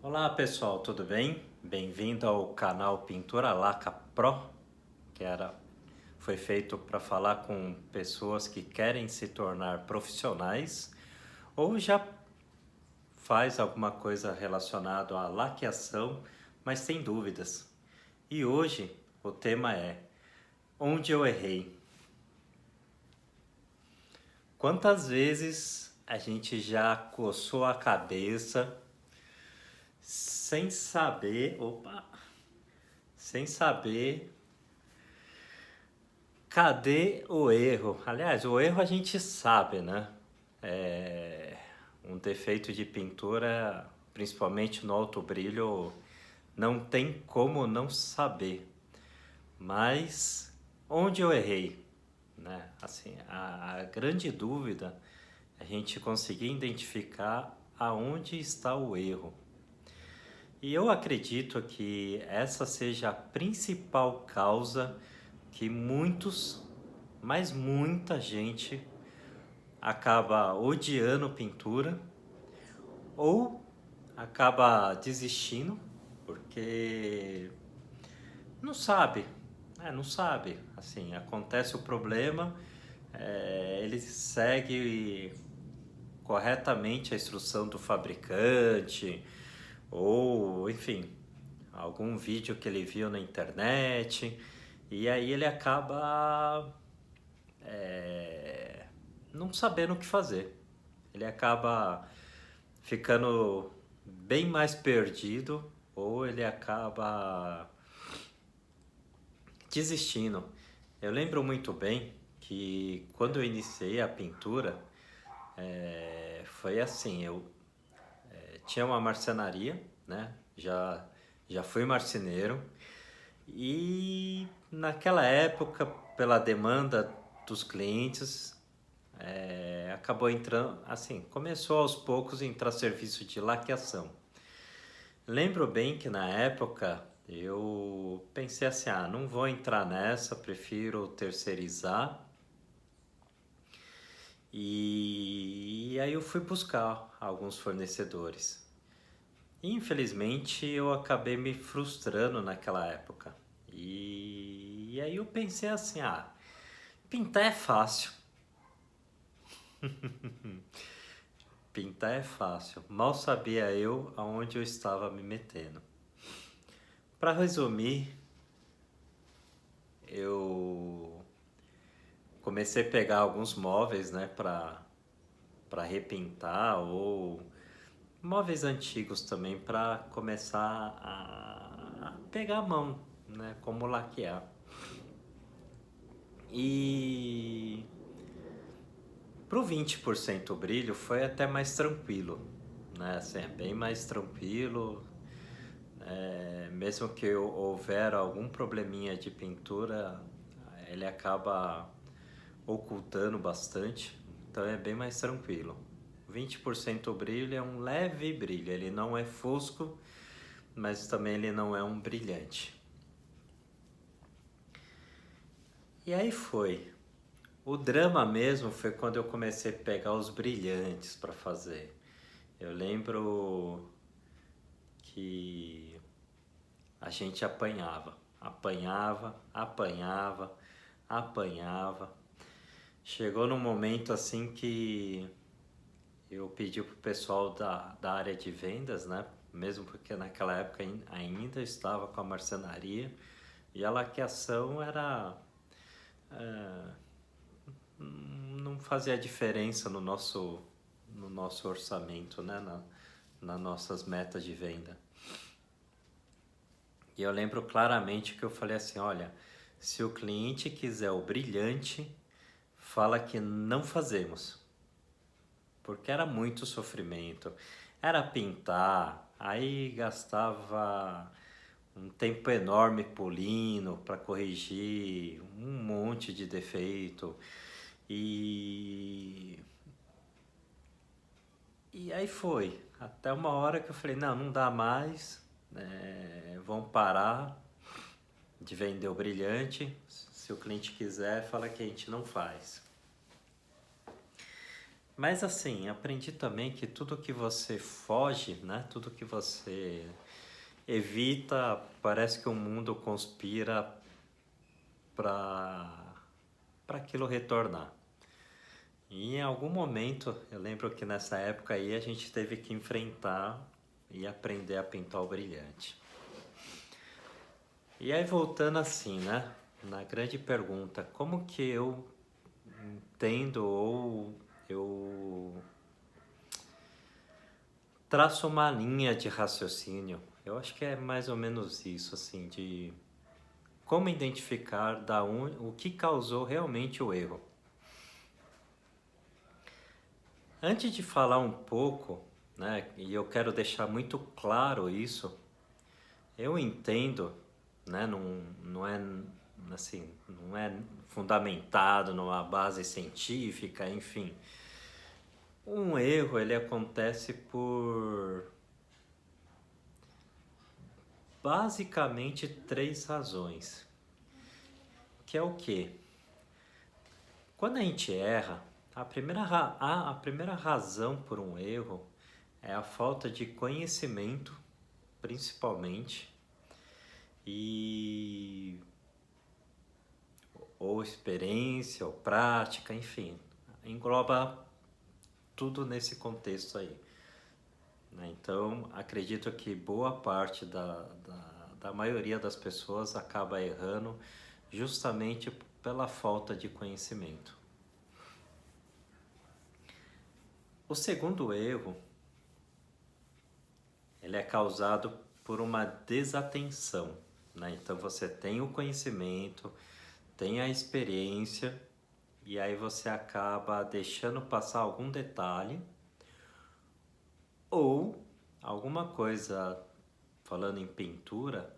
Olá pessoal, tudo bem? Bem-vindo ao canal Pintura Laca Pro, que foi feito para falar com pessoas que querem se tornar profissionais ou já faz alguma coisa relacionada à laqueação, mas tem dúvidas. E hoje o tema é onde eu errei. Quantas vezes a gente já coçou a cabeça sem saber, sem saber cadê o erro? Aliás, o erro a gente sabe, né? É um defeito de pintura, principalmente no alto brilho, não tem como não saber. Mas onde eu errei, né? Assim, a grande dúvida é a gente conseguir identificar aonde está o erro. E eu acredito que essa seja a principal causa que mas muita gente acaba odiando pintura ou acaba desistindo porque não sabe. Assim, acontece o problema, ele segue corretamente a instrução do fabricante ou, enfim, algum vídeo que ele viu na internet e aí ele acaba não sabendo o que fazer. Ele acaba ficando bem mais perdido ou ele acaba desistindo. Eu lembro muito bem que quando eu iniciei a pintura, foi assim, eu tinha uma marcenaria, né? Já fui marceneiro e naquela época, pela demanda dos clientes, acabou entrando, assim, começou aos poucos a entrar serviço de laqueação. Lembro bem que na época eu pensei assim, não vou entrar nessa, prefiro terceirizar. E aí eu fui buscar alguns fornecedores. Infelizmente eu acabei me frustrando naquela época. E aí eu pensei assim, pintar é fácil. Pintar é fácil. Mal sabia eu aonde eu estava me metendo. Para resumir, eu comecei a pegar alguns móveis, né, para repintar ou móveis antigos também para começar a pegar a mão, né, como laquear. E pro 20% brilho foi até mais tranquilo, né? Assim, é bem mais tranquilo. Mesmo que houver algum probleminha de pintura, ele acaba ocultando bastante, então é bem mais tranquilo. 20% brilho é um leve brilho, ele não é fosco, mas também ele não é um brilhante. E aí foi. O drama mesmo foi quando eu comecei a pegar os brilhantes para fazer. Eu lembro que a gente apanhava. Chegou num momento assim que eu pedi pro pessoal da área de vendas, né? Mesmo porque naquela época ainda estava com a marcenaria e a laqueação não fazia diferença no nosso orçamento, né? Nas nossas metas de venda. E eu lembro claramente que eu falei assim, olha, se o cliente quiser o brilhante, fala que não fazemos. Porque era muito sofrimento. Era pintar, aí gastava um tempo enorme polindo para corrigir um monte de defeito. E E aí foi, até uma hora que eu falei, não dá mais, vamos parar de vender o brilhante, se o cliente quiser, fala que a gente não faz. Mas assim, aprendi também que tudo que você foge, né? Tudo que você evita, parece que o mundo conspira para aquilo retornar. E em algum momento, eu lembro que nessa época aí a gente teve que enfrentar e aprender a pintar o brilhante. E aí voltando assim, né? Na grande pergunta, como que eu entendo ou eu traço uma linha de raciocínio? Eu acho que é mais ou menos isso, assim, de como identificar o que causou realmente o erro. Antes de falar um pouco, né, e eu quero deixar muito claro isso, eu entendo, né, não é assim, não é fundamentado numa base científica, enfim. Um erro ele acontece por basicamente três razões. Que é o quê? Quando a gente erra, a primeira razão por um erro é a falta de conhecimento, principalmente, e ou experiência, ou prática, enfim, engloba tudo nesse contexto aí, né? Então, acredito que boa parte da maioria das pessoas acaba errando justamente pela falta de conhecimento. O segundo erro, ele é causado por uma desatenção, né? Então você tem o conhecimento, tem a experiência e aí você acaba deixando passar algum detalhe ou alguma coisa, falando em pintura,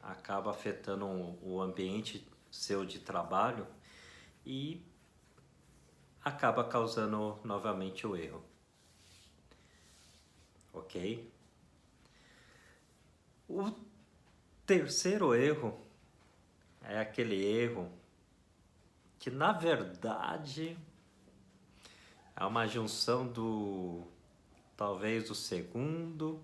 acaba afetando o ambiente seu de trabalho e acaba causando novamente o erro, ok? O terceiro erro é aquele erro que na verdade é uma junção do talvez do segundo,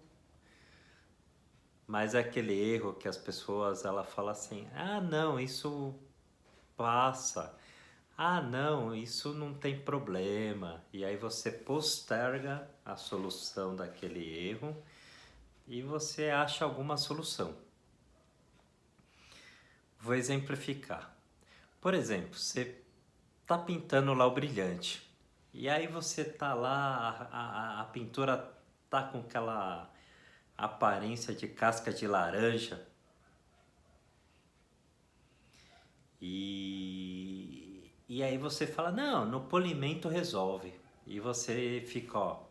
mas é aquele erro que as pessoas ela fala assim: "Ah, não, isso passa. Ah, não, isso não tem problema". E aí você posterga a solução daquele erro e você acha alguma solução. Vou exemplificar. Por exemplo, você tá pintando lá o brilhante. E aí você tá lá, a pintura tá com aquela aparência de casca de laranja e aí você fala, não, no polimento resolve. E você fica, ó,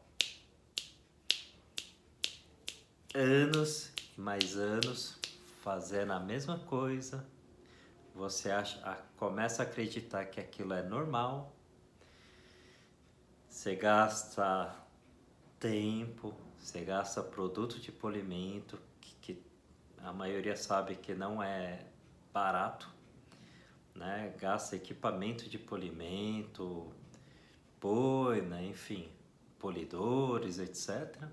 anos e mais anos fazendo a mesma coisa. Você começa a acreditar que aquilo é normal. Você gasta tempo, você gasta produto de polimento, que a maioria sabe que não é barato, né? Gasta equipamento de polimento, boina, enfim, polidores, etc.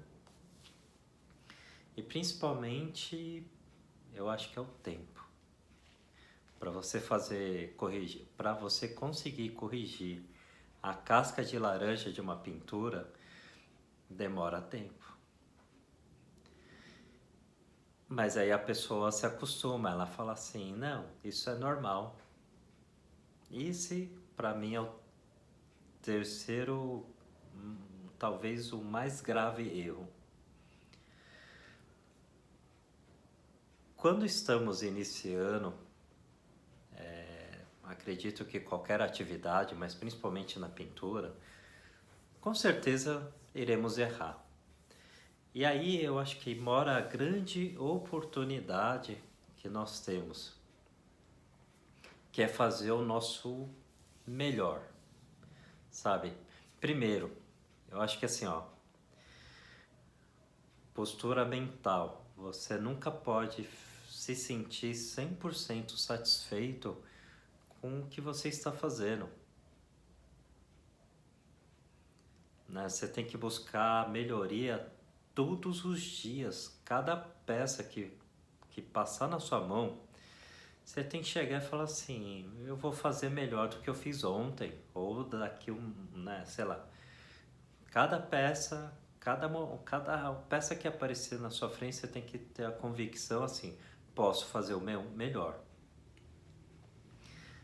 E principalmente, eu acho que é o tempo. Para você corrigir, para você conseguir corrigir a casca de laranja de uma pintura, demora tempo. Mas aí a pessoa se acostuma, ela fala assim, não, isso é normal. Esse, para mim, é o terceiro, talvez o mais grave erro. Quando estamos iniciando, acredito que qualquer atividade, mas principalmente na pintura, com certeza iremos errar. E aí eu acho que mora a grande oportunidade que nós temos, que é fazer o nosso melhor, sabe? Primeiro, eu acho que assim, ó, postura mental. Você nunca pode se sentir 100% satisfeito com o que você está fazendo. né? Você tem que buscar melhoria todos os dias. Cada peça que passar na sua mão, você tem que chegar e falar assim, eu vou fazer melhor do que eu fiz ontem, ou daqui né, sei lá. Cada peça, cada peça que aparecer na sua frente, você tem que ter a convicção assim, posso fazer o meu melhor.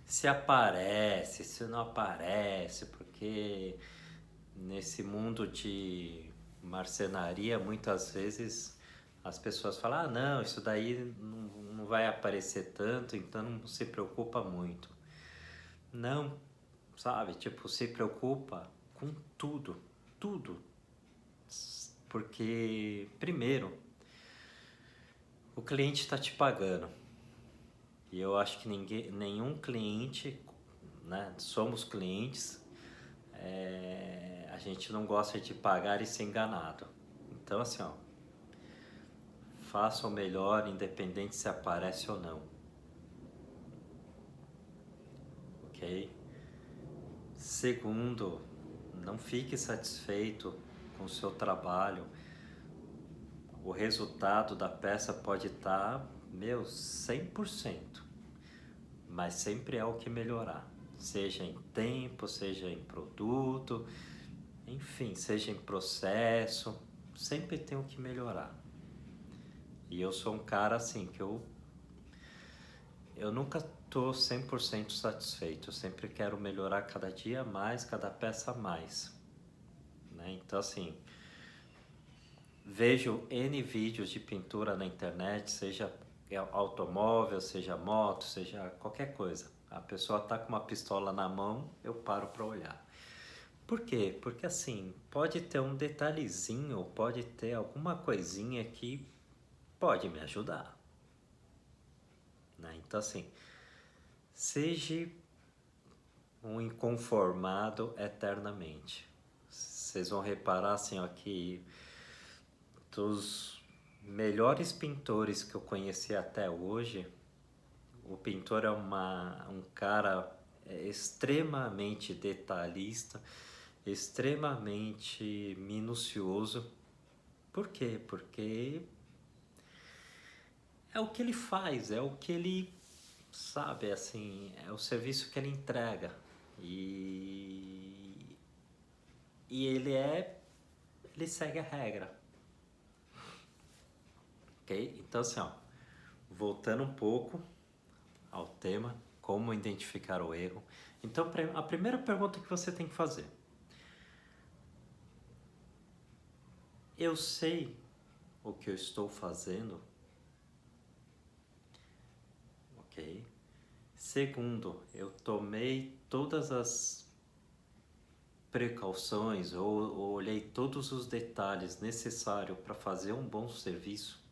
Se aparece, se não aparece, porque nesse mundo de marcenaria, muitas vezes as pessoas falam, ah, não, isso daí não vai aparecer tanto, então não se preocupa muito. Não, sabe? Tipo, se preocupa com tudo, tudo. Porque, primeiro, o cliente está te pagando. E eu acho que nenhum cliente, né? Somos clientes, a gente não gosta de pagar e ser enganado. Então, assim, ó, faça o melhor, independente se aparece ou não. Ok? Segundo, não fique satisfeito com o seu trabalho. O resultado da peça pode estar, 100%, mas sempre há o que melhorar. Seja em tempo, seja em produto, enfim, seja em processo, sempre tem o que melhorar. E eu sou um cara assim, que eu nunca tô 100% satisfeito, eu sempre quero melhorar cada dia mais, cada peça mais, né? Então assim, vejo N vídeos de pintura na internet, seja automóvel, seja moto, seja qualquer coisa. A pessoa tá com uma pistola na mão, eu paro para olhar. Por quê? Porque assim, pode ter um detalhezinho, pode ter alguma coisinha que pode me ajudar, né? Então assim, seja um inconformado eternamente. Vocês vão reparar assim, ó, que dos melhores pintores que eu conheci até hoje, o pintor é um cara extremamente detalhista, extremamente minucioso. Por quê? Porque é o que ele faz, é o que ele sabe, assim, é o serviço que ele entrega. E ele segue a regra. Ok? Então assim, ó, voltando um pouco ao tema, como identificar o erro. Então a primeira pergunta que você tem que fazer: eu sei o que eu estou fazendo? Ok? Segundo, eu tomei todas as precauções ou olhei todos os detalhes necessários para fazer um bom serviço,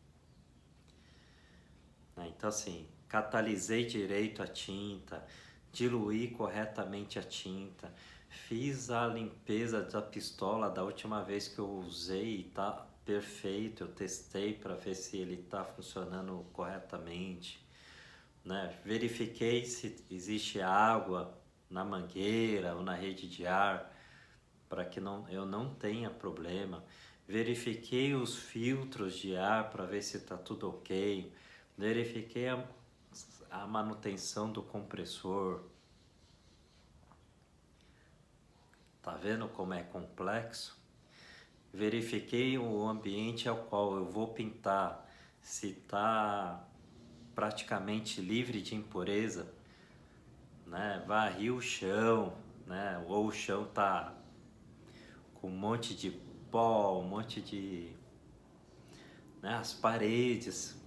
né? Então assim, catalisei direito a tinta, diluí corretamente a tinta, fiz a limpeza da pistola da última vez que eu usei e tá perfeito, eu testei para ver se ele tá funcionando corretamente, né? Verifiquei se existe água na mangueira ou na rede de ar para que eu não tenha problema. Verifiquei os filtros de ar para ver se está tudo ok. Verifiquei a manutenção do compressor. Tá vendo como é complexo? Verifiquei o ambiente ao qual eu vou pintar, se está praticamente livre de impureza, né? Varri o chão, né? Ou o chão tá com um monte de pó, um monte de, né? As paredes,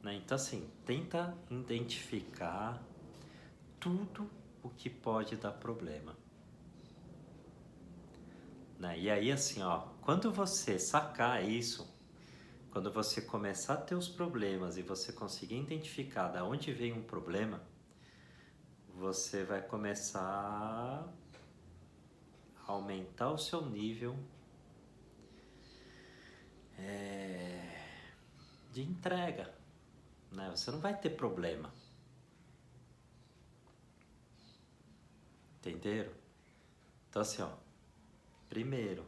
né? Então assim, tenta identificar tudo o que pode dar problema, né? E aí assim, ó, quando você sacar isso, quando você começar a ter os problemas e você conseguir identificar da onde vem um problema, você vai começar a aumentar o seu nível de entrega, né? Você não vai ter problema, entenderam? Então assim, ó, primeiro,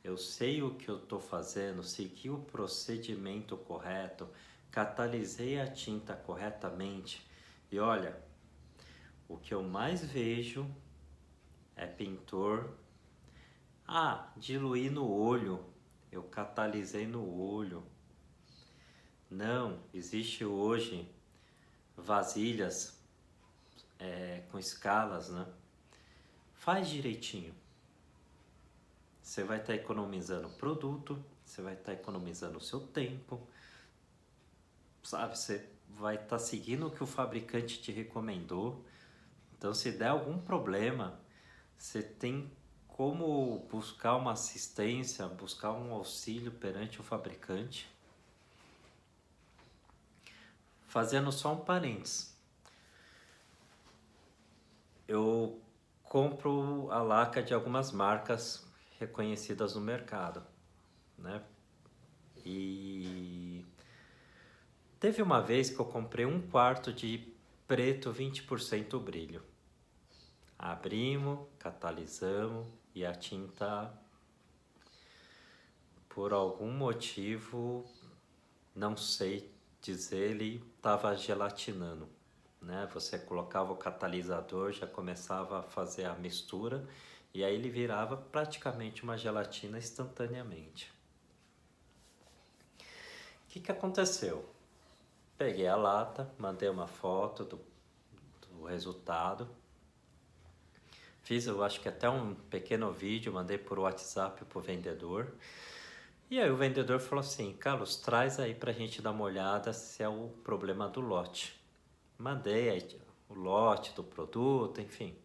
eu sei o que eu estou fazendo, segui o procedimento correto, catalisei a tinta corretamente. E olha, o que eu mais vejo é pintor, diluí no olho, eu catalisei no olho. Não, existe hoje vasilhas com escalas, né? Faz direitinho. Você vai estar economizando produto, você vai estar economizando o seu tempo, sabe? Você vai estar seguindo o que o fabricante te recomendou. Então, se der algum problema, você tem como buscar uma assistência, buscar um auxílio perante o fabricante. Fazendo só um parênteses, eu compro a laca de algumas marcas reconhecidas no mercado, né? E teve uma vez que eu comprei um quarto de preto 20% brilho. Abrimos, catalisamos e a tinta, por algum motivo, não sei dizer, ele estava gelatinando, né? Você colocava o catalisador, já começava a fazer a mistura e aí ele virava praticamente uma gelatina instantaneamente. O que aconteceu? Peguei a lata, mandei uma foto do resultado. Fiz, eu acho que até um pequeno vídeo, mandei por WhatsApp pro vendedor. E aí o vendedor falou assim, Carlos, traz aí pra gente dar uma olhada se é o problema do lote. Mandei aí o lote do produto, enfim.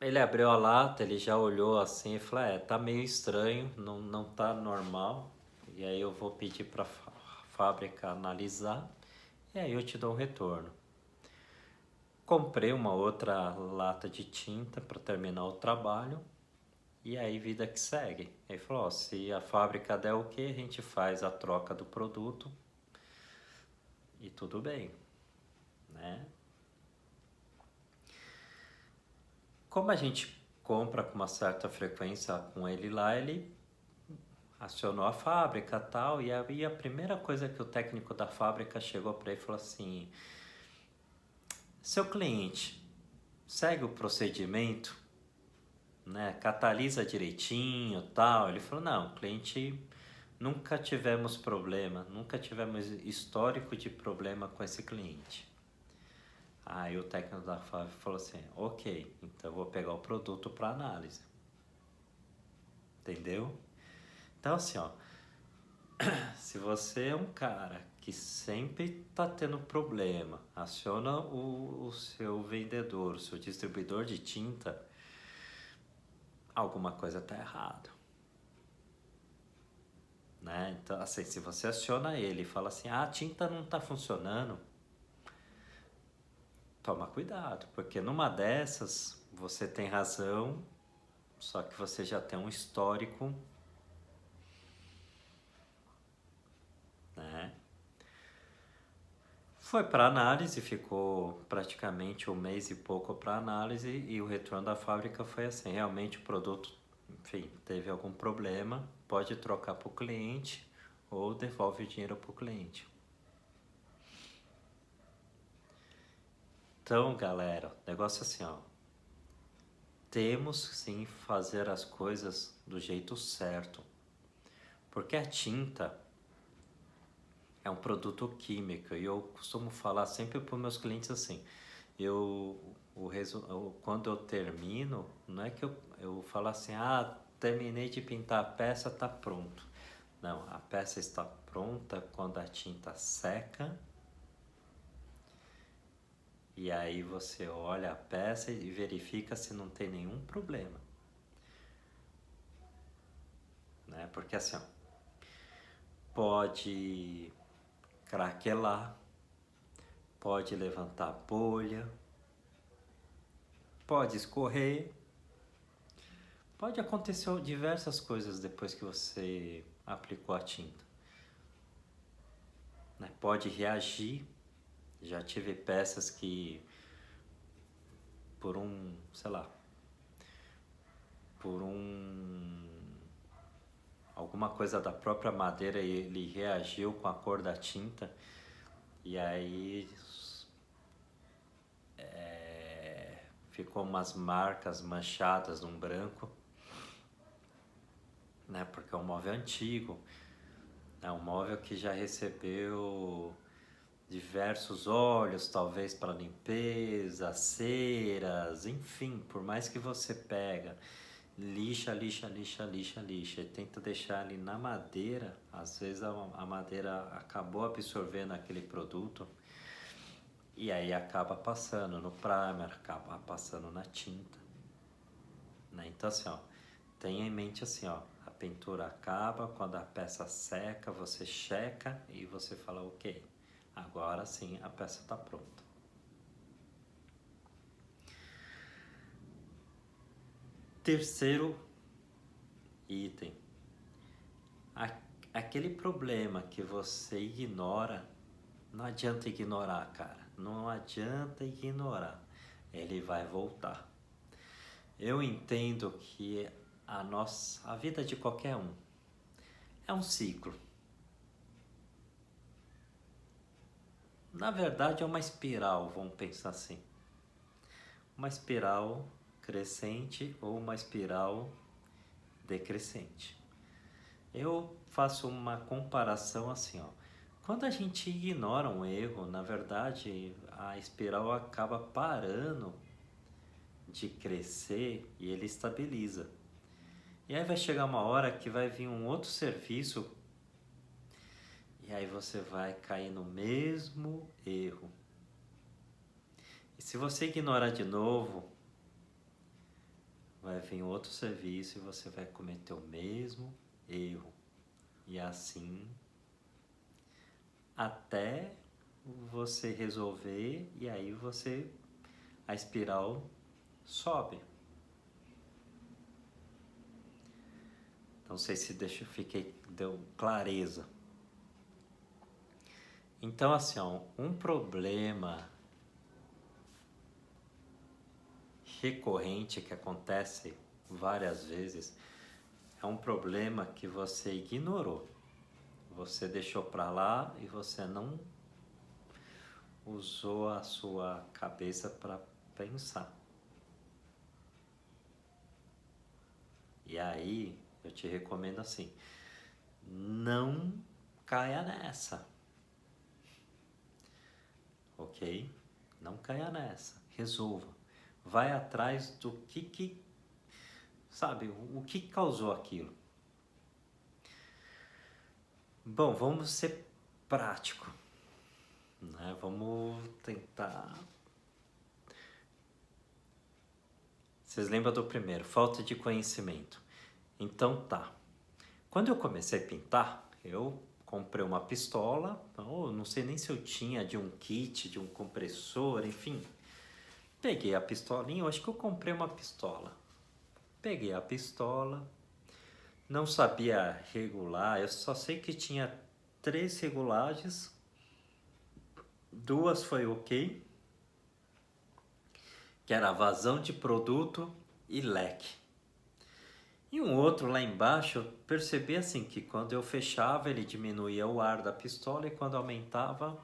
Ele abriu a lata, ele já olhou assim e falou, tá meio estranho, não tá normal. E aí eu vou pedir pra fábrica analisar e aí eu te dou um retorno. Comprei uma outra lata de tinta para terminar o trabalho e aí vida que segue. Ele falou, se a fábrica der o que, a gente faz a troca do produto e tudo bem, né? Como a gente compra com uma certa frequência com ele lá, ele acionou a fábrica e tal, e aí a primeira coisa que o técnico da fábrica chegou para ele e falou assim, seu cliente segue o procedimento, né, catalisa direitinho e tal. Ele falou, não, cliente, nunca tivemos problema, nunca tivemos histórico de problema com esse cliente. Aí o técnico da fábrica falou assim, ok, então eu vou pegar o produto para análise. Entendeu? Então assim, ó, se você é um cara que sempre tá tendo problema, aciona o seu vendedor, o seu distribuidor de tinta, alguma coisa tá errado, né? Então, assim, se você aciona ele e fala assim, a tinta não tá funcionando, toma cuidado, porque numa dessas você tem razão, só que você já tem um histórico, né? Foi para análise, ficou praticamente um mês e pouco para análise e o retorno da fábrica foi assim, realmente o produto, enfim, teve algum problema, pode trocar para o cliente ou devolve o dinheiro para o cliente. Então, galera, negócio assim, ó, temos sim fazer as coisas do jeito certo, porque a tinta é um produto químico e eu costumo falar sempre para os meus clientes assim, quando eu termino, não é que eu falo assim, terminei de pintar a peça, tá pronto. Não, a peça está pronta quando a tinta seca e aí você olha a peça e verifica se não tem nenhum problema, né? Porque assim, ó, pode craquelar, pode levantar bolha, pode escorrer, pode acontecer diversas coisas depois que você aplicou a tinta, né? Pode reagir, já tive peças que por um, sei lá, por alguma coisa da própria madeira, ele reagiu com a cor da tinta e aí ficou umas marcas manchadas num branco, né? Porque é um móvel antigo, é um móvel que já recebeu diversos óleos, talvez para limpeza, ceras, enfim, por mais que você pega, lixa e tenta deixar ali na madeira, às vezes a madeira acabou absorvendo aquele produto e aí acaba passando no primer, acaba passando na tinta, né? Então assim, ó, tenha em mente assim, ó, a pintura acaba, quando a peça seca, você checa e você fala, ok, agora sim a peça está pronta. Terceiro item, aquele problema que você ignora, não adianta ignorar, cara, não adianta ignorar, ele vai voltar. Eu entendo que a vida de qualquer um é um ciclo. Na verdade é uma espiral, vamos pensar assim. Uma espiral crescente ou uma espiral decrescente. Eu faço uma comparação assim, ó. Quando a gente ignora um erro, na verdade, a espiral acaba parando de crescer e ele estabiliza. E aí vai chegar uma hora que vai vir um outro serviço e aí você vai cair no mesmo erro. E se você ignorar de novo, vai vir outro serviço e você vai cometer o mesmo erro. E assim até você resolver e aí a espiral sobe. Não sei se deu clareza. Então assim, ó, um problema recorrente que acontece várias vezes é um problema que você ignorou. Você deixou para lá e você não usou a sua cabeça para pensar. E aí eu te recomendo assim, não caia nessa, ok? Não caia nessa, resolva. Vai atrás do que sabe, o que causou aquilo. Bom, vamos ser prático, né? Vamos tentar. Vocês lembram do primeiro, falta de conhecimento. Então tá. Quando eu comecei a pintar, eu comprei uma pistola, não sei nem se eu tinha de um kit, de um compressor, enfim. Peguei a pistolinha, eu acho que eu comprei uma pistola. Peguei a pistola, não sabia regular, eu só sei que tinha 3 regulagens, 2 foi ok, que era vazão de produto e leque. E um outro lá embaixo, eu percebi assim que quando eu fechava ele diminuía o ar da pistola e quando aumentava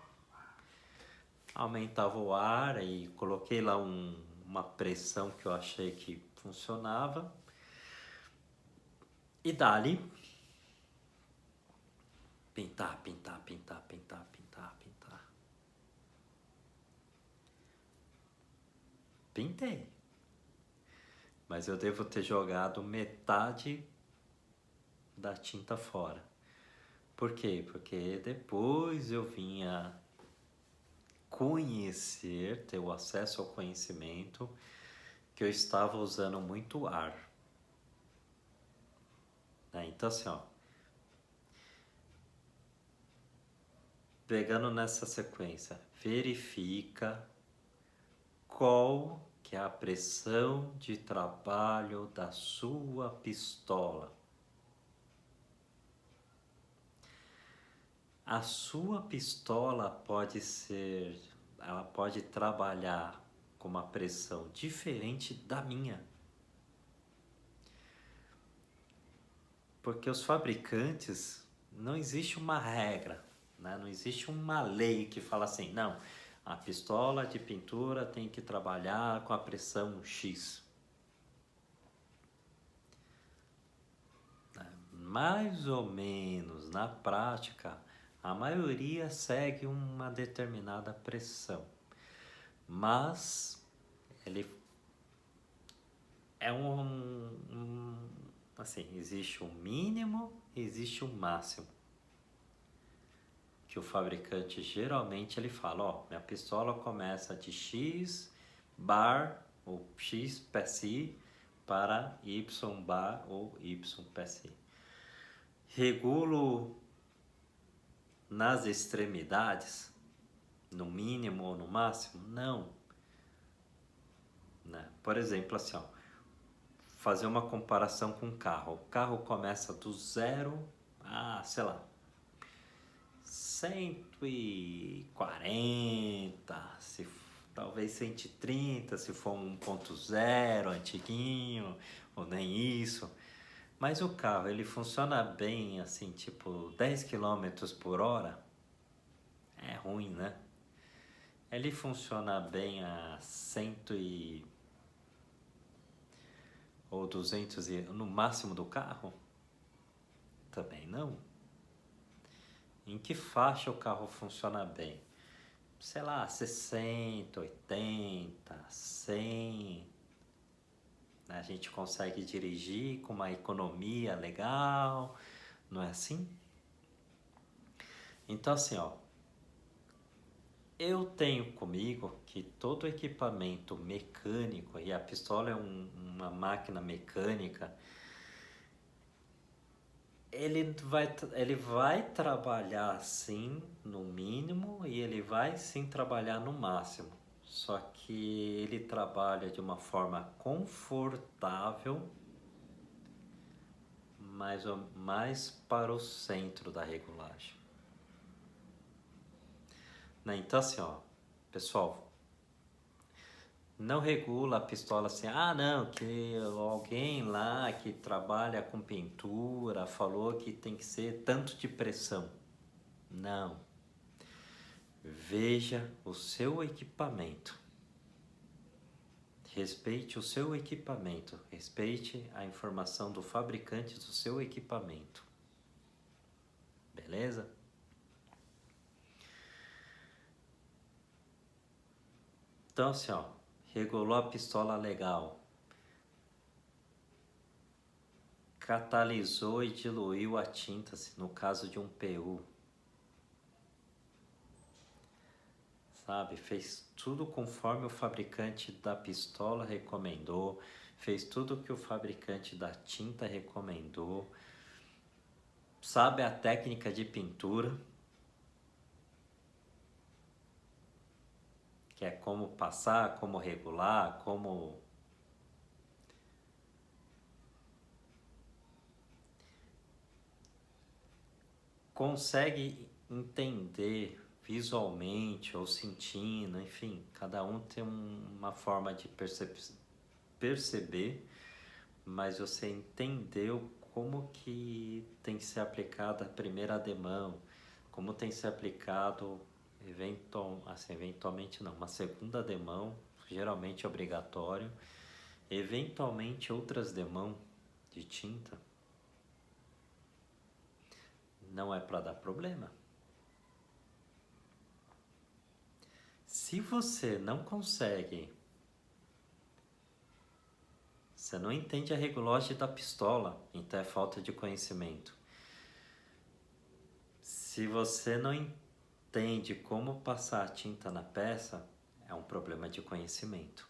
o ar e coloquei lá uma pressão que eu achei que funcionava. E dali pintar. Pintei. Mas eu devo ter jogado metade da tinta fora. Por quê? Porque depois eu vinha conhecer, ter o acesso ao conhecimento que eu estava usando muito ar. Né? Então assim, ó, pegando nessa sequência, verifica qual que é a pressão de trabalho da sua pistola. A sua pistola ela pode trabalhar com uma pressão diferente da minha. Porque os fabricantes, não existe uma regra, né? Não existe uma lei que fala assim, não, a pistola de pintura tem que trabalhar com a pressão X. Mais ou menos, na prática, a maioria segue uma determinada pressão. Mas ele é assim, existe um mínimo, existe um máximo. Que o fabricante geralmente ele fala, ó, minha pistola começa de X bar ou X PSI para Y bar ou Y PSI. Regulo nas extremidades, no mínimo ou no máximo? Não. Né? Por exemplo, assim, ó, fazer uma comparação com um carro. O carro começa do zero a, sei lá, 140, talvez 130, se for 1.0, antiguinho, ou nem isso. Mas o carro, ele funciona bem, assim, tipo 10 km por hora? É ruim, né? Ele funciona bem a 100 ou 200 no máximo do carro? Também não. Em que faixa o carro funciona bem? Sei lá, 60, 80, 100. A gente consegue dirigir com uma economia legal, não é assim? Então assim, ó, eu tenho comigo que todo equipamento mecânico, e a pistola é uma máquina mecânica, ele vai trabalhar sim no mínimo e ele vai sim trabalhar no máximo. Só que ele trabalha de uma forma confortável, mais para o centro da regulagem. Né? Então assim, ó, pessoal, não regula a pistola assim, ah não, que alguém lá que trabalha com pintura falou que tem que ser tanto de pressão. Não. Veja o seu equipamento. Respeite o seu equipamento. Respeite a informação do fabricante do seu equipamento. Beleza? Então assim, ó, regulou a pistola legal. Catalisou e diluiu a tinta, no caso de um PU. Sabe? Fez tudo conforme o fabricante da pistola recomendou, fez tudo que o fabricante da tinta recomendou, sabe a técnica de pintura, que é como passar, como regular, como consegue entender visualmente ou sentindo, enfim, cada um tem uma forma de perceber, mas você entendeu como que tem que ser aplicada a primeira ademão, como tem que ser aplicado eventualmente não, uma segunda ademão, geralmente obrigatório, eventualmente outras demão de tinta, não é para dar problema. Se você não consegue, você não entende a regulagem da pistola, então é falta de conhecimento. Se você não entende como passar a tinta na peça, é um problema de conhecimento.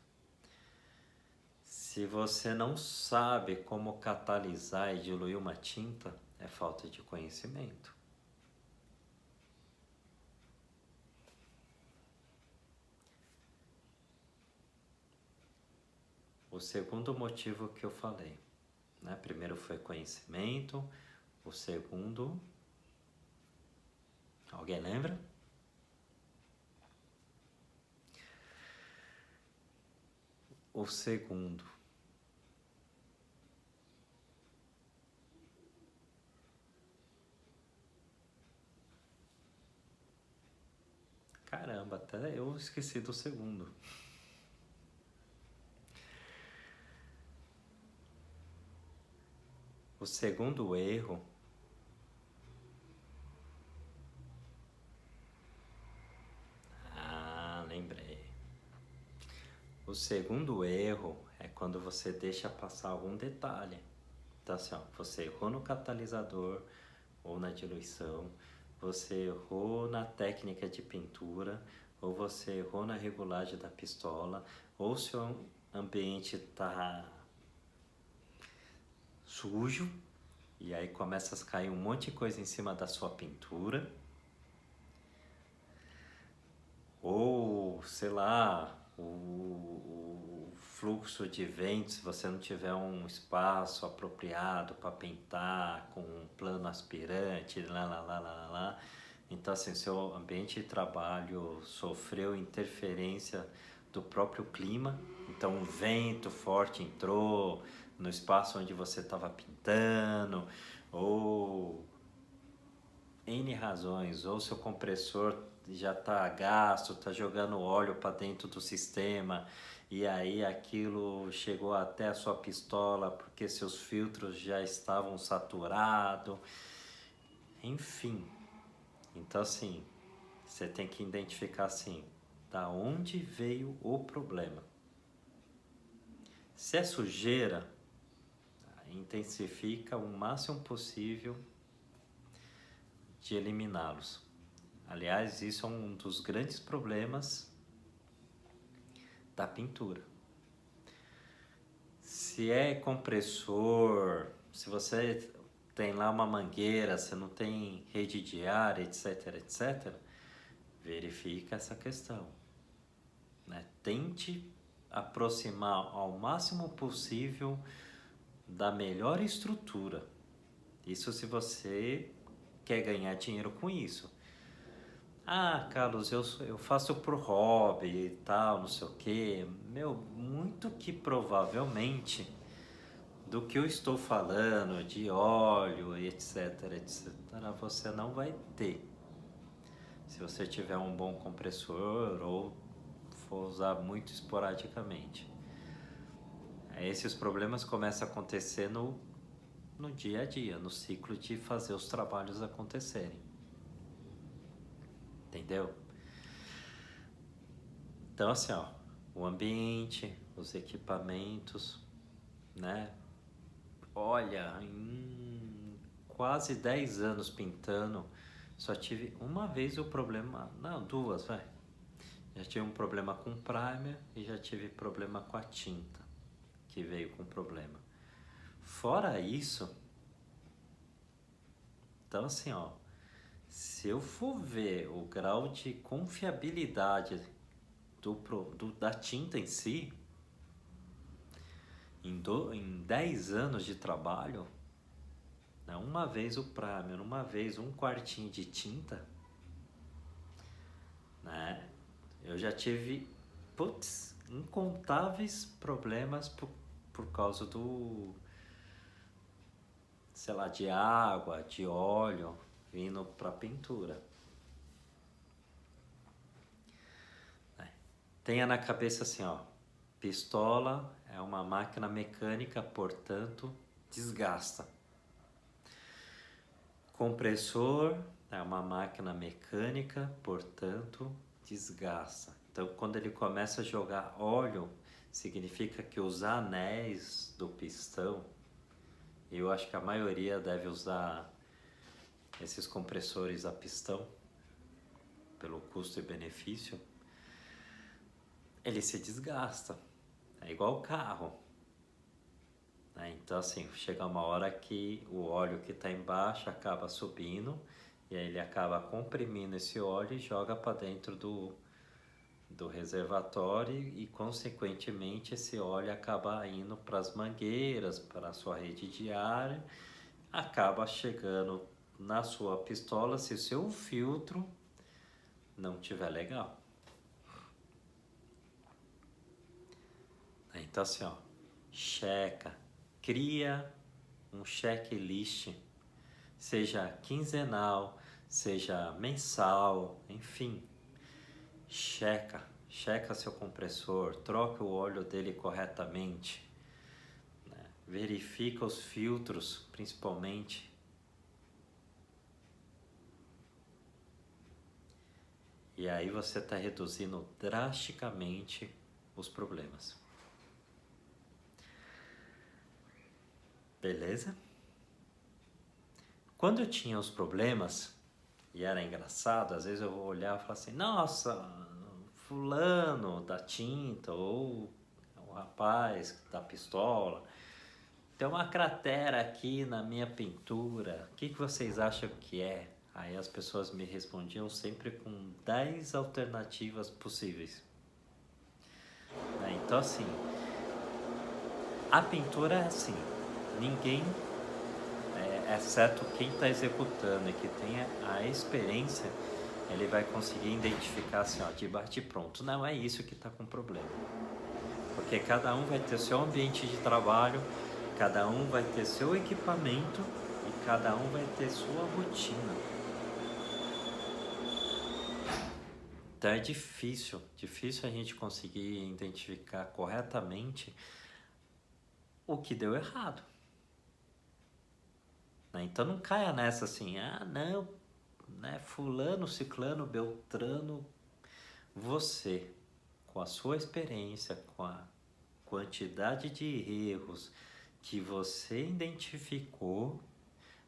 Se você não sabe como catalisar e diluir uma tinta, é falta de conhecimento. O segundo motivo que eu falei, né? Primeiro foi conhecimento, o segundo, alguém lembra? o segundo. Caramba, até eu esqueci do segundo. O segundo erro lembrei. O segundo erro é quando você deixa passar algum detalhe. Então assim, ó, você errou no catalisador ou na diluição, você errou na técnica de pintura, ou você errou na regulagem da pistola, ou seu ambiente está sujo, e aí começa a cair um monte de coisa em cima da sua pintura, ou sei lá, o fluxo de vento, se você não tiver um espaço apropriado para pintar com um plano aspirante, lá. Então assim, seu ambiente de trabalho sofreu interferência do próprio clima, então um vento forte entrou no espaço onde você estava pintando, ou N razões, ou seu compressor já está gasto, está jogando óleo para dentro do sistema e aí aquilo chegou até a sua pistola porque seus filtros já estavam saturados, enfim. Então assim, você tem que identificar assim, da onde veio o problema. Se é sujeira, intensifica o máximo possível de eliminá-los. Aliás, isso é um dos grandes problemas da pintura. Se é compressor, se você tem lá uma mangueira, se não tem rede de ar, etc, verifica essa questão, né? Tente aproximar ao máximo possível da melhor estrutura. Isso se você quer ganhar dinheiro com isso. Ah, Carlos, eu faço pro hobby e tal, não sei o quê. Meu, muito que provavelmente do que eu estou falando, de óleo, etc, você não vai ter. Se você tiver um bom compressor ou for usar muito esporadicamente. Esses problemas começam a acontecer no dia a dia, no ciclo de fazer os trabalhos acontecerem. Entendeu? Então assim, ó, o ambiente, os equipamentos, né? Olha, em quase 10 anos pintando, só tive uma vez o problema, não, duas, vai. Já tive um problema com primer e já tive problema com a tinta, que veio com problema. Fora isso, então assim, ó, se eu for ver o grau de confiabilidade da tinta em si, em 10 anos de trabalho, né, uma vez o primer, uma vez um quartinho de tinta, né, eu já tive, incontáveis problemas por causa sei lá, de água, de óleo vindo para pintura. Tenha na cabeça assim, ó, pistola é uma máquina mecânica, portanto, desgasta. Compressor é uma máquina mecânica, portanto, desgasta. Então, quando ele começa a jogar óleo, significa que os anéis do pistão, eu acho que a maioria deve usar esses compressores a pistão, pelo custo e benefício, ele se desgasta. É igual o carro. Então assim, chega uma hora que o óleo que está embaixo acaba subindo e aí ele acaba comprimindo esse óleo e joga para dentro do reservatório e consequentemente esse óleo acaba indo para as mangueiras, para a sua rede de ar, acaba chegando na sua pistola se o seu filtro não tiver legal. Então assim, ó, checa, cria um checklist, seja quinzenal, seja mensal, enfim, checa seu compressor, troca o óleo dele corretamente, né? Verifica os filtros, principalmente. E aí você está reduzindo drasticamente os problemas. Beleza? Quando eu tinha os problemas, e era engraçado, às vezes eu vou olhar e falar assim, nossa, fulano da tinta, ou o rapaz da pistola, tem uma cratera aqui na minha pintura, o que vocês acham que é? Aí as pessoas me respondiam sempre com 10 alternativas possíveis. Então assim, a pintura é assim, ninguém, exceto quem está executando e que tenha a experiência, ele vai conseguir identificar assim, ó, de bate pronto, não é isso que está com problema. Porque cada um vai ter seu ambiente de trabalho, cada um vai ter seu equipamento e cada um vai ter sua rotina. Então é difícil a gente conseguir identificar corretamente o que deu errado. Então não caia nessa assim, não, né, fulano, ciclano, beltrano, você, com a sua experiência, com a quantidade de erros que você identificou,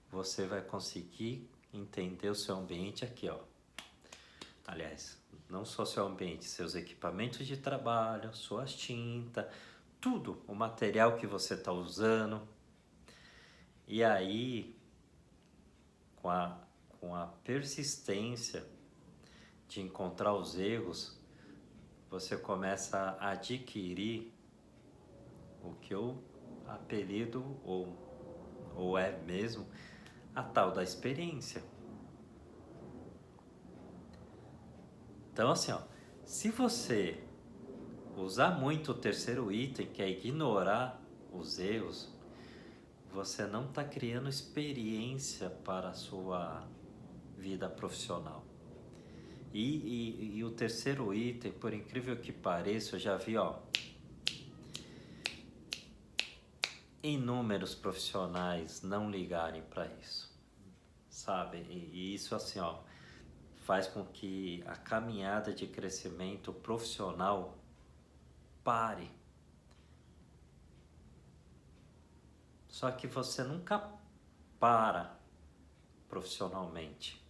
você vai conseguir entender o seu ambiente aqui, ó. Aliás, não só seu ambiente, seus equipamentos de trabalho, suas tintas, tudo, o material que você está usando. E aí, com a persistência de encontrar os erros, você começa a adquirir o que eu apelido, ou é mesmo, a tal da experiência. Então assim, ó, se você usar muito o terceiro item, que é ignorar os erros, você não está criando experiência para a sua vida profissional. E o terceiro item, por incrível que pareça, eu já vi, ó, inúmeros profissionais não ligarem para isso, sabe? E isso assim, ó, faz com que a caminhada de crescimento profissional pare. Só que você nunca para profissionalmente.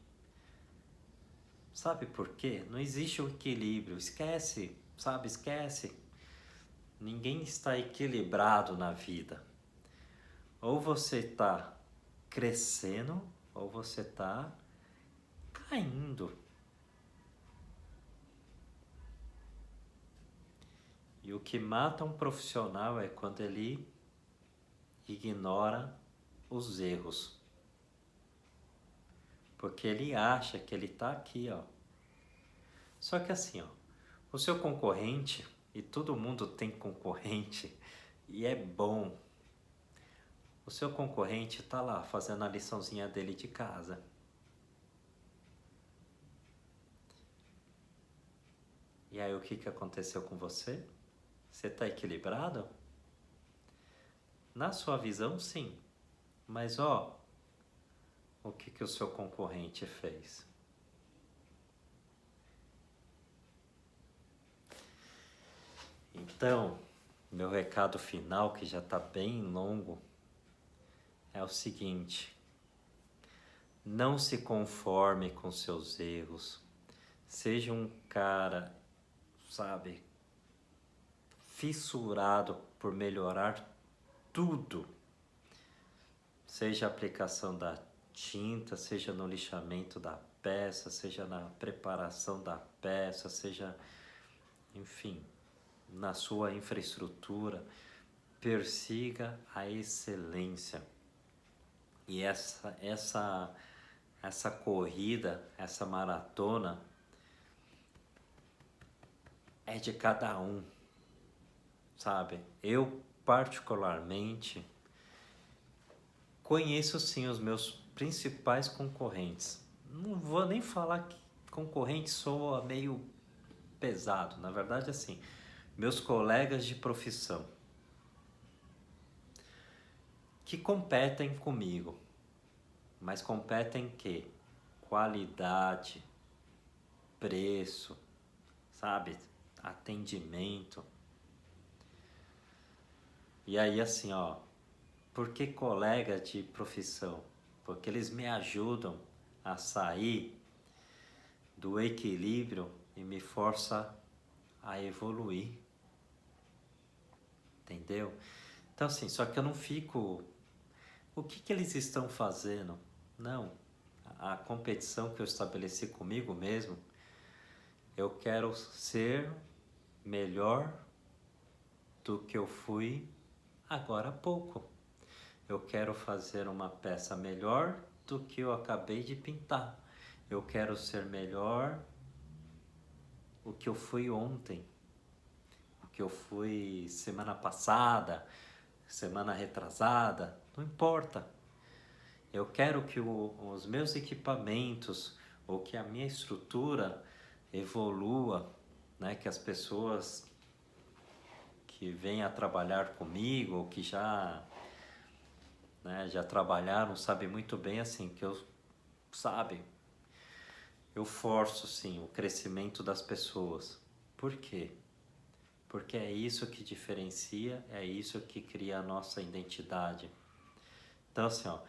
Sabe por quê? Não existe o equilíbrio. Esquece, sabe? Esquece. Ninguém está equilibrado na vida. Ou você está crescendo, ou você está caindo. E o que mata um profissional é quando ele ignora os erros. Porque ele acha que ele está aqui, ó. Só que assim, ó, o seu concorrente, e todo mundo tem concorrente, e é bom. O seu concorrente está lá fazendo a liçãozinha dele de casa. E aí o que aconteceu com você? Você está equilibrado? Na sua visão, sim. Mas ó, o que o seu concorrente fez? Então, meu recado final, que já está bem longo, é o seguinte: não se conforme com seus erros. Seja um cara, sabe, fissurado por melhorar tudo. Seja a aplicação da tinta, seja no lixamento da peça, seja na preparação da peça, seja, enfim, na sua infraestrutura. Persiga a excelência. E essa corrida, essa maratona é de cada um, sabe? Eu particularmente conheço sim os meus principais concorrentes. Não vou nem falar que concorrente soa meio pesado, na verdade assim, meus colegas de profissão que competem comigo, mas competem em quê? Qualidade, preço, sabe? Atendimento. E aí assim, ó, por que colega de profissão? Porque eles me ajudam a sair do equilíbrio e me força a evoluir. Entendeu? Então assim, só que eu não fico... O que eles estão fazendo? Não. A competição que eu estabeleci comigo mesmo, eu quero ser melhor do que eu fui agora há pouco. Eu quero fazer uma peça melhor do que eu acabei de pintar. Eu quero ser melhor o que eu fui ontem, o que eu fui semana passada, semana retrasada, não importa. Eu quero que os meus equipamentos ou que a minha estrutura evolua, né? Que as pessoas que vêm a trabalhar comigo ou que já, né, já trabalharam sabem muito bem assim que eu, sabe, eu forço sim o crescimento das pessoas. Por quê? Porque é isso que diferencia, é isso que cria a nossa identidade. Então assim, ó,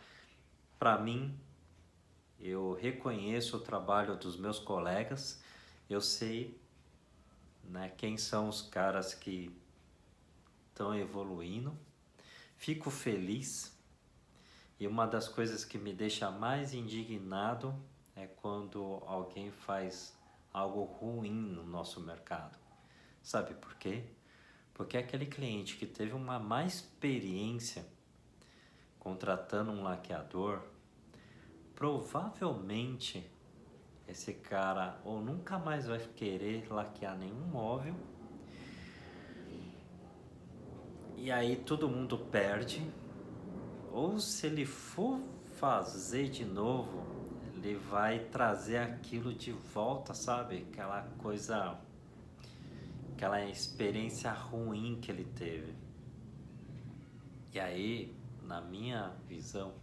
para mim, eu reconheço o trabalho dos meus colegas, eu sei, né, quem são os caras que estão evoluindo, fico feliz. E uma das coisas que me deixa mais indignado é quando alguém faz algo ruim no nosso mercado. Sabe por quê? Porque aquele cliente que teve uma má experiência contratando um laqueador, provavelmente esse cara ou nunca mais vai querer laquear nenhum móvel, e aí todo mundo perde, ou se ele for fazer de novo, ele vai trazer aquilo de volta, sabe? Aquela coisa, aquela experiência ruim que ele teve. E aí, na minha visão,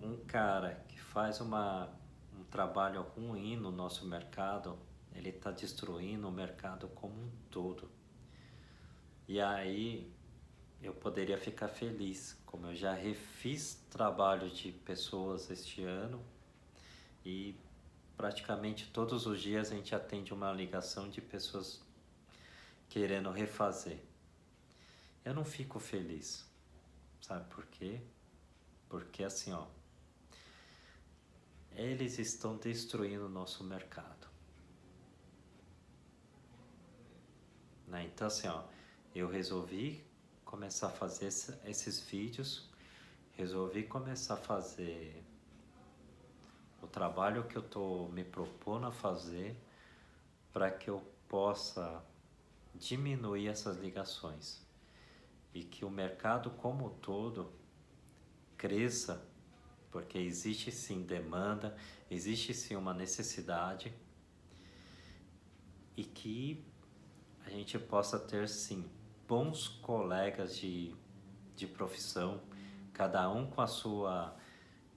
um cara que faz um trabalho ruim no nosso mercado, ele está destruindo o mercado como um todo. E aí eu poderia ficar feliz, como eu já refiz trabalho de pessoas este ano e praticamente todos os dias a gente atende uma ligação de pessoas querendo refazer. Eu não fico feliz, sabe por quê? Porque assim, ó, eles estão destruindo o nosso mercado, né? Então assim, ó, eu resolvi começar a fazer esses vídeos, resolvi começar a fazer o trabalho que eu estou me propondo a fazer para que eu possa diminuir essas ligações e que o mercado como um todo cresça, porque existe sim demanda, existe sim uma necessidade e que a gente possa ter sim bons colegas de profissão, cada um com a sua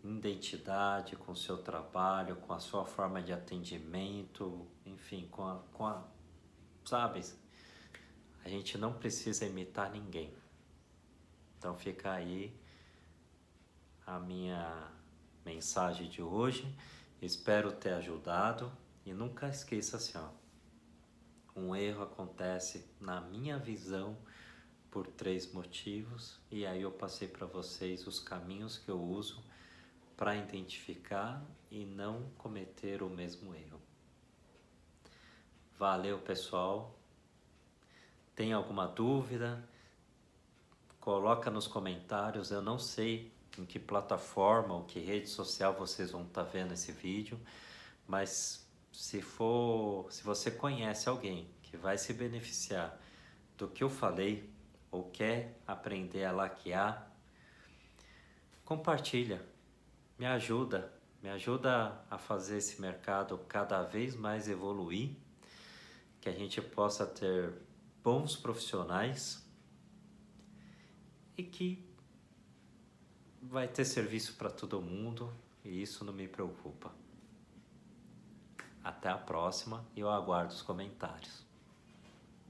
identidade, com o seu trabalho, com a sua forma de atendimento, enfim, sabe? A gente não precisa imitar ninguém. Então fica aí a minha mensagem de hoje. Espero ter ajudado e nunca esqueça assim, ó, um erro acontece na minha visão por 3 motivos e aí eu passei para vocês os caminhos que eu uso para identificar e não cometer o mesmo erro. Valeu, pessoal. Tem alguma dúvida? Coloca nos comentários. Eu não sei em que plataforma ou que rede social vocês vão estar vendo esse vídeo, mas se você conhece alguém que vai se beneficiar do que eu falei ou quer aprender a laquear, compartilha, me ajuda a fazer esse mercado cada vez mais evoluir, que a gente possa ter bons profissionais e que vai ter serviço para todo mundo, e isso não me preocupa. Até a próxima e eu aguardo os comentários.